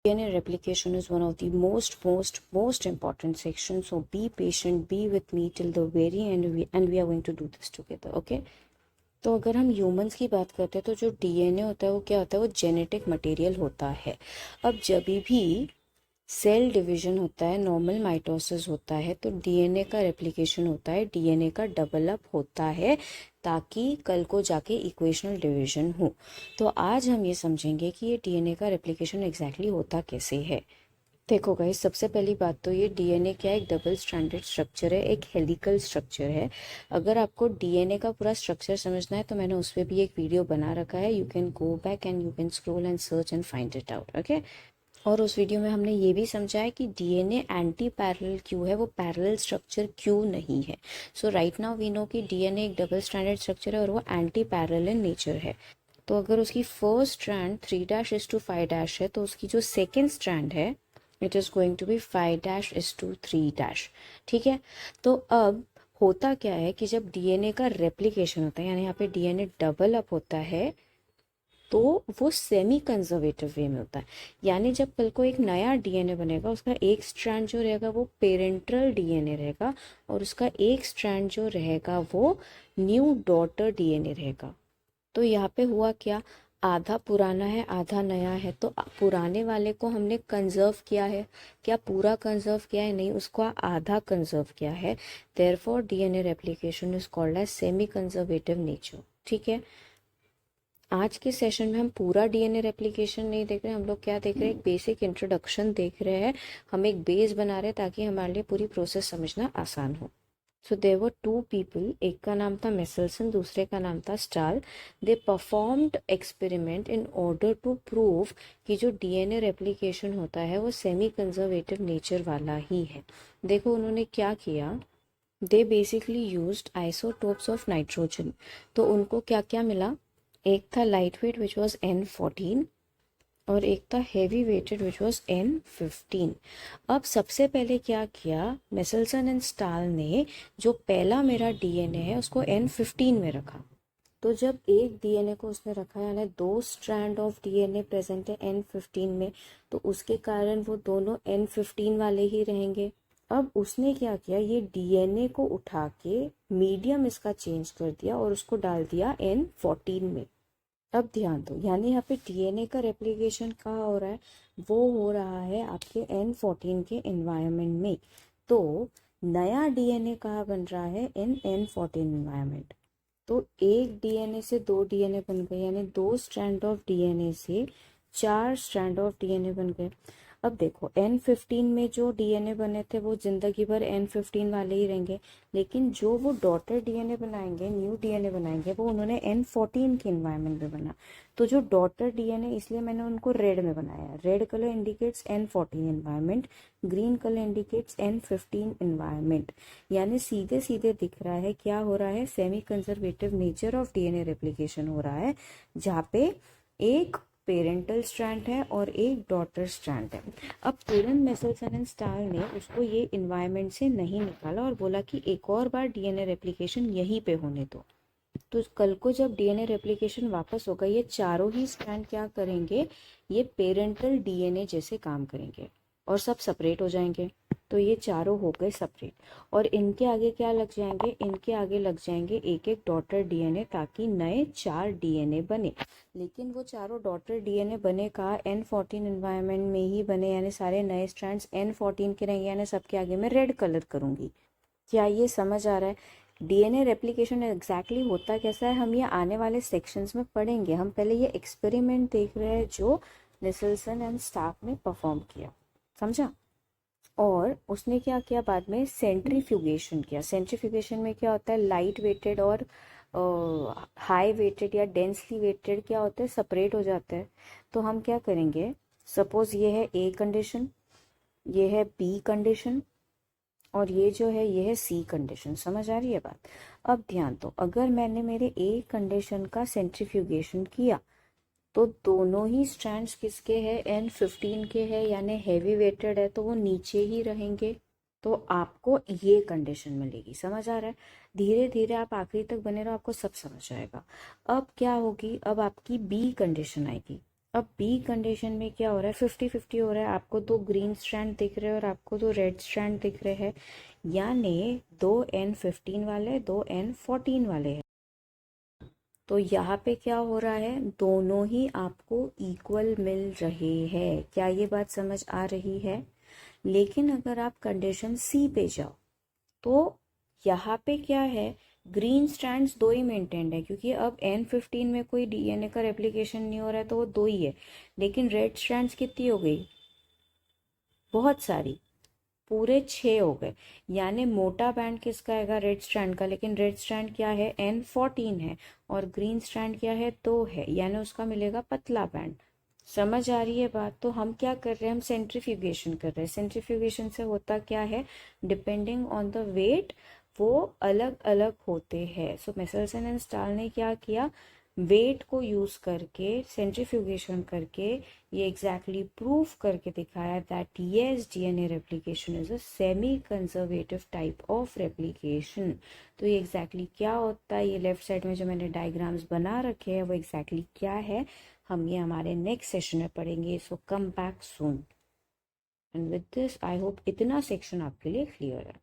DNA replication is one of the most important sections. So be patient, be with me till the very end, and we are going to do this together. Okay? तो अगर हम humans की बात करते हैं तो जो DNA होता है वो क्या होता है, वो जेनेटिक मटेरियल होता है। अब जब भी सेल डिवीजन होता है, नॉर्मल माइटोसिस होता है, तो डीएनए का रेप्लिकेशन होता है, डीएनए का डेवलप होता है ताकि कल को जाके इक्वेशनल डिवीजन हो। तो आज हम ये समझेंगे कि ये डीएनए का रेप्लिकेशन एग्जैक्टली होता कैसे है। देखो गाइस, सबसे पहली बात तो ये डीएनए क्या है, एक डबल स्ट्रैंडेड स्ट्रक्चर है, एक हेलिकल स्ट्रक्चर है। अगर आपको डीएनए का पूरा स्ट्रक्चर समझना है तो मैंने उस पर भी एक वीडियो बना रखा है, you can go back and you can scroll and search and find it out. Okay, और उस वीडियो में हमने ये भी समझा है कि डीएनए एंटी पैरेलल क्यों है, वो पैरेलल स्ट्रक्चर क्यों नहीं है। सो राइट नाउ वी नो कि डीएनए एक डबल स्ट्रैंडेड स्ट्रक्चर है और वो एंटी पैरेलल इन नेचर है। तो अगर उसकी फर्स्ट स्ट्रैंड 3' is to 5' है तो उसकी जो सेकेंड स्ट्रैंड है it is going to be 5' is to 3'। ठीक है, तो अब होता क्या है कि जब डीएनए का रेप्लिकेशन होता है, यानी यहाँ पे डीएनए डबल अप होता है, तो वो सेमी कंजर्वेटिव वे में होता है। यानी जब कल को एक नया डीएनए बनेगा, उसका एक स्ट्रैंड जो रहेगा वो पेरेंटल डीएनए रहेगा और उसका एक स्ट्रैंड जो रहेगा वो न्यू डॉटर डीएनए रहेगा। तो यहाँ पे हुआ क्या, आधा पुराना है आधा नया है, तो पुराने वाले को हमने कंजर्व किया है, क्या पूरा कंजर्व किया है, नहीं, उसको आधा कंजर्व किया है। Therefore DNA replication is called as semi conservative nature. ठीक है, आज के सेशन में हम पूरा डीएनए रेप्लिकेशन नहीं देख रहे, हम लोग क्या देख रहे हैं, एक बेसिक इंट्रोडक्शन देख रहे हैं, हम एक बेस बना रहे हैं ताकि हमारे लिए पूरी प्रोसेस समझना आसान हो। So there were two people, एक का नाम था मेसेल्सन, दूसरे का नाम था Stahl. They performed experiment in order to prove कि जो डीएनए रेप्लिकेशन होता है वो सेमी कंजर्वेटिव नेचर वाला ही है। देखो उन्होंने क्या किया, they basically used isotopes of nitrogen. तो उनको क्या क्या मिला, एक था light weight which was N14 और एक था heavy weighted which was N15। अब सबसे पहले क्या किया, मेसेल्सन एंड स्टाल ने जो पहला मेरा डीएनए है उसको N15 में रखा। तो जब एक डीएनए को उसने रखा, यानी दो स्ट्रैंड ऑफ डीएनए प्रेजेंट है N15 में, तो उसके कारण वो दोनों N15 वाले ही रहेंगे। अब उसने क्या किया, ये डीएनए को उठा के मीडियम इसका चेंज कर दिया और उसको डाल दिया N14 में। अब ध्यान दो, यानी यहाँ पे डीएनए का रेप्लिकेशन कहाँ हो रहा है, वो हो रहा है आपके N14 के एनवायरनमेंट में। तो नया डीएनए कहाँ बन रहा है, इन N14 एनवायरनमेंट। तो एक डीएनए से दो डीएनए बन गए, यानी दो स्ट्रैंड ऑफ डीएनए से चार स्ट्रैंड ऑफ डीएनए बन गए। अब देखो N15 में जो डीएनए बने थे वो जिंदगी भर N15 वाले ही रहेंगे, लेकिन जो वो डॉटर डीएनए बनाएंगे, न्यू डीएनए बनाएंगे, वो उन्होंने N14 के इन्वायरमेंट में बना। तो जो डॉटर डीएनए, इसलिए मैंने उनको रेड में बनाया, red colour indicates N14 environment, green colour indicates N15 environment. यानी सीधे सीधे दिख रहा है क्या हो रहा है, semi conservative nature of DNA replication हो रहा है, जहाँ पे एक पेरेंटल स्ट्रैंड है और एक डॉटर स्ट्रैंड है। अब तुरंत मेसेल्सन एंड स्टाल ने उसको ये इन्वायरमेंट से नहीं निकाला और बोला कि एक और बार डीएनए रेप्लिकेशन यहीं पे होने दो। तो कल को जब डीएनए रेप्लिकेशन वापस होगा, ये चारों ही स्ट्रैंड क्या करेंगे, ये पेरेंटल डीएनए जैसे काम करेंगे और सब सेपरेट हो जाएंगे। तो ये चारों हो गए सेपरेट, और इनके आगे क्या लग जाएंगे, इनके आगे लग जाएंगे एक एक डॉटर डीएनए, ताकि नए 4 डीएनए बने। लेकिन वो चारों डॉटर डीएनए बने कहाँ, N14 एनवायरनमेंट में ही बने, यानी सारे नए स्ट्रैंड्स N14 के रहेंगे, यानी सबके आगे मैं रेड कलर करूंगी। क्या ये समझ आ रहा है, डीएनए रेप्लिकेशन एग्जैक्टली होता कैसा है, हम ये आने वाले सेक्शंस में पढ़ेंगे। हम पहले ये एक्सपेरिमेंट देख रहे हैं जो नेसल्सन एंड स्टाफ ने परफॉर्म किया, समझा। और उसने क्या किया, बाद में सेंट्रीफ्यूगेशन किया। सेंट्रीफ्यूगेशन में क्या होता है, लाइट वेटेड और हाई वेटेड या डेंसली वेटेड क्या होते हैं, सेपरेट हो जाते हैं। तो हम क्या करेंगे, सपोज ये है ए कंडीशन, ये है बी कंडीशन, और ये जो है ये है सी कंडीशन। समझ आ रही है बात। अब ध्यान दो, अगर मैंने मेरे ए कंडीशन का सेंट्रीफ्यूगेशन किया तो दोनों ही स्ट्रैंड्स किसके हैं, N15 के हैं, यानी हैवी वेटेड है, तो वो नीचे ही रहेंगे। तो आपको ये कंडीशन मिलेगी, समझ आ रहा है। धीरे धीरे आप आखिरी तक बने रहो, आपको सब समझ आएगा। अब क्या होगी, अब आपकी बी कंडीशन आएगी। अब बी कंडीशन में क्या हो रहा है, 50-50 हो रहा है। आपको दो ग्रीन स्ट्रैंड दिख रहे हैं और आपको दो रेड स्ट्रैंड दिख रहे हैं, यानी दो N15 वाले दो N14 वाले हैं। तो यहाँ पे क्या हो रहा है, दोनों ही आपको इक्वल मिल रहे हैं। क्या ये बात समझ आ रही है? लेकिन अगर आप कंडीशन सी पे जाओ तो यहाँ पे क्या है, ग्रीन स्ट्रैंड्स दो ही मेंटेन्ड है, क्योंकि अब N15 में कोई डीएनए का रेप्लिकेशन नहीं हो रहा है तो वो दो ही है। लेकिन रेड स्ट्रैंड्स कितनी हो गई, बहुत सारी, पूरे 6 हो गए। यानी मोटा बैंड किसका आएगा, रेड स्ट्रैंड का। लेकिन रेड स्ट्रैंड क्या है, N14 है, और ग्रीन स्ट्रैंड क्या है, 2 है, यानी उसका मिलेगा पतला बैंड। समझ आ रही है बात? तो हम क्या कर रहे हैं, हम सेंट्रीफ्यूगेशन कर रहे हैं। सेंट्रीफ्यूगेशन से होता क्या है, डिपेंडिंग ऑन द वेट वो अलग अलग होते हैं। सो मेसेल्सन एंड स्टाल ने क्या किया, वेट को यूज करके सेंट्रीफ्यूगेशन करके ये एग्जैक्टली प्रूव करके दिखाया that yes, DNA replication is a semi conservative type of replication. तो ये एग्जैक्टली क्या होता है, ये लेफ्ट साइड में जो मैंने डायग्राम्स बना रखे हैं वो एग्जैक्टली क्या है, हम ये हमारे नेक्स्ट सेशन में पढ़ेंगे। So come back soon. And with this I hope इतना सेक्शन आपके लिए क्लियर है।